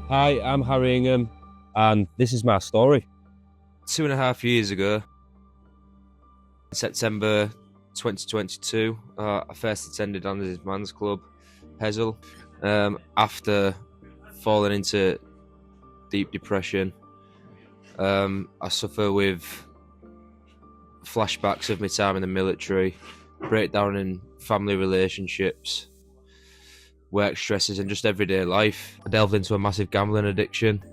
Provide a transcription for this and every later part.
Hi, I'm Harry Ingham, and this is my story. 2.5 years ago, in September 2022, I first attended Anders Man's Club, Hessle, after falling into deep depression. I suffer with flashbacks of my time in the military, breakdown in family relationships, work stresses, and just everyday life. I delved into a massive gambling addiction.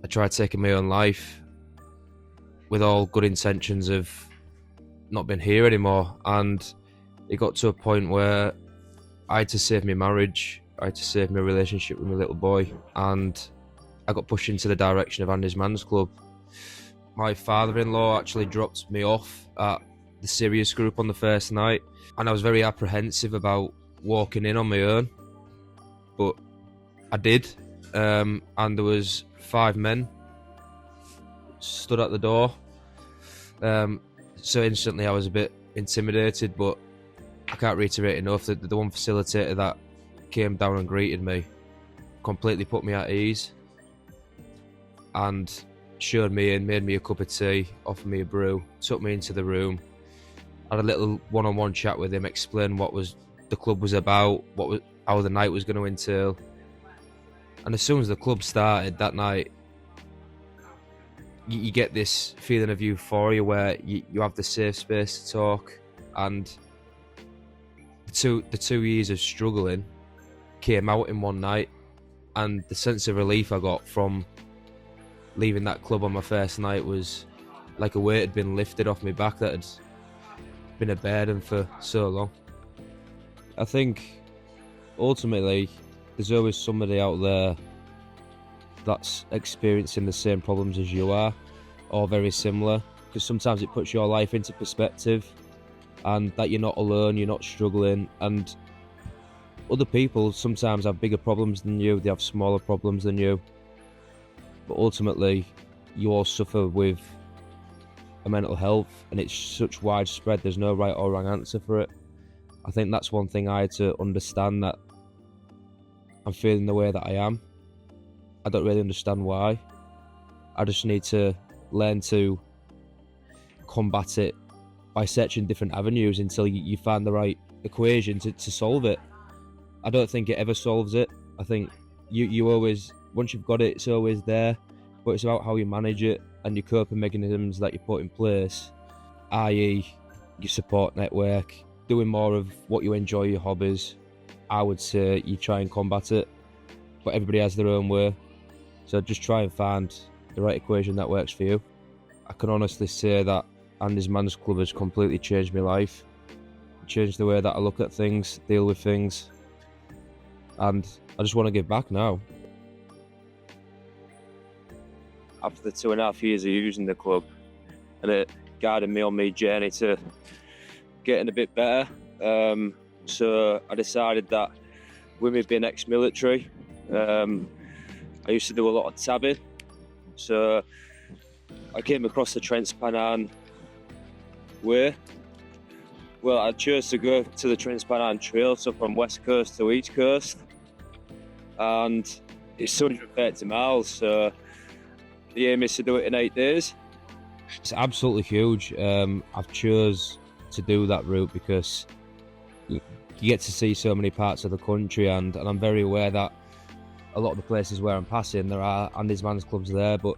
I tried taking my own life with all good intentions of not being here anymore, and it got to a point where I had to save my marriage, I had to save my relationship with my little boy, and I got pushed into the direction of Andy's Man's Club. My father-in-law actually dropped me off at the Sirius group on the first night, and I was very apprehensive about walking in on my own, but I did, and there was 5 men stood at the door. So instantly I was a bit intimidated, but I can't reiterate enough that the one facilitator that came down and greeted me completely put me at ease and showed me in, made me a cup of tea, offered me a brew, took me into the room, had a little one-on-one chat with him, explained what the club was about, how the night was going to entail. And as soon as the club started that night, you get this feeling of euphoria where you have the safe space to talk, and the two years of struggling came out in one night, and the sense of relief I got from leaving that club on my first night was like a weight had been lifted off my back that had been a burden for so long. I think ultimately there's always somebody out there that's experiencing the same problems as you are, or very similar, because sometimes it puts your life into perspective and that you're not alone, you're not struggling, and other people sometimes have bigger problems than you, they have smaller problems than you, but ultimately you all suffer with a mental health, and it's such widespread, there's no right or wrong answer for it. I think that's one thing I had to understand, that I'm feeling the way that I am. I don't really understand why. I just need to learn to combat it by searching different avenues until you find the right equation to solve it. I don't think it ever solves it. I think you always, once you've got it, it's always there, but it's about how you manage it and your coping mechanisms that you put in place, i.e. your support network, doing more of what you enjoy, your hobbies. I would say you try and combat it, but everybody has their own way. So just try and find the right equation that works for you. I can honestly say that Andy's Man's Club has completely changed my life. It changed the way that I look at things, deal with things. And I just want to give back now. After the 2.5 years of using the club, and it guided me on my journey to getting a bit better. So I decided that with me being ex-military, I used to do a lot of tabbing, so I came across the Trans Pennine way. Well, I chose to go to the Trans Pennine Trail, so from west coast to east coast, and it's 230 miles, so the aim is to do it in 8 days. It's absolutely huge. I've chose to do that route because you get to see so many parts of the country, and I'm very aware that a lot of the places where I'm passing, there are Andy's Man's Clubs there, but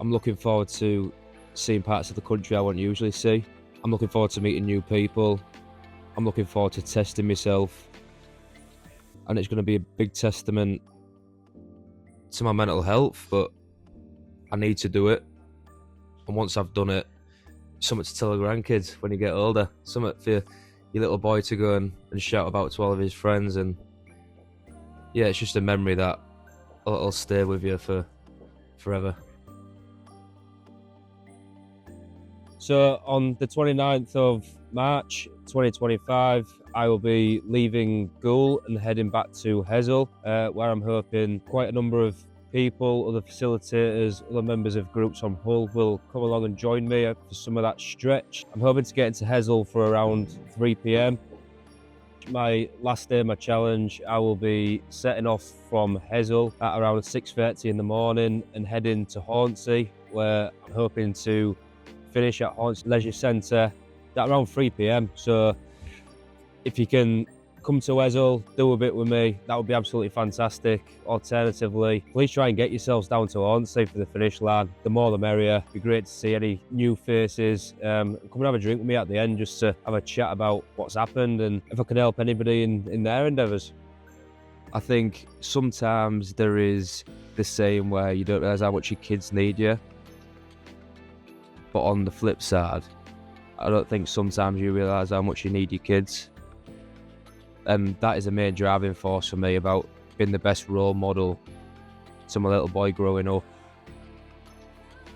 I'm looking forward to seeing parts of the country I won't usually see. I'm looking forward to meeting new people. I'm looking forward to testing myself, and it's going to be a big testament to my mental health, but I need to do it. And once I've done it, something to tell the grandkids when you get older, something for your little boy to go and shout about to all of his friends. And yeah, it's just a memory that will stay with you for forever. So on the 29th of March 2025, I will be leaving Goole and heading back to Hessle, where I'm hoping quite a number of people, other facilitators, other members of groups from Hull will come along and join me for some of that stretch. I'm hoping to get into Hessle for around 3 p.m. My last day of my challenge, I will be setting off from Hessle at around 6:30 in the morning and heading to Hornsey, where I'm hoping to finish at Hornsey Leisure Centre at around 3 p.m. So if you can come to Hessle, do a bit with me, that would be absolutely fantastic. Alternatively, please try and get yourselves down to Hornsey for the finish line. The more the merrier. It'd be great to see any new faces. Come and have a drink with me at the end just to have a chat about what's happened and if I can help anybody in their endeavours. I think sometimes there is this saying where you don't realise how much your kids need you. But on the flip side, I don't think sometimes you realise how much you need your kids. And that is a main driving force for me about being the best role model to my little boy growing up.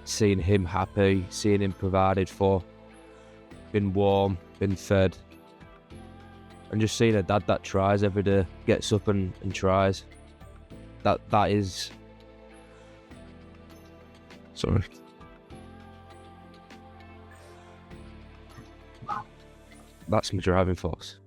Seeing him happy, seeing him provided for, been warm, been fed. And just seeing a dad that tries every day, gets up and tries. That is... Sorry. That's my driving force.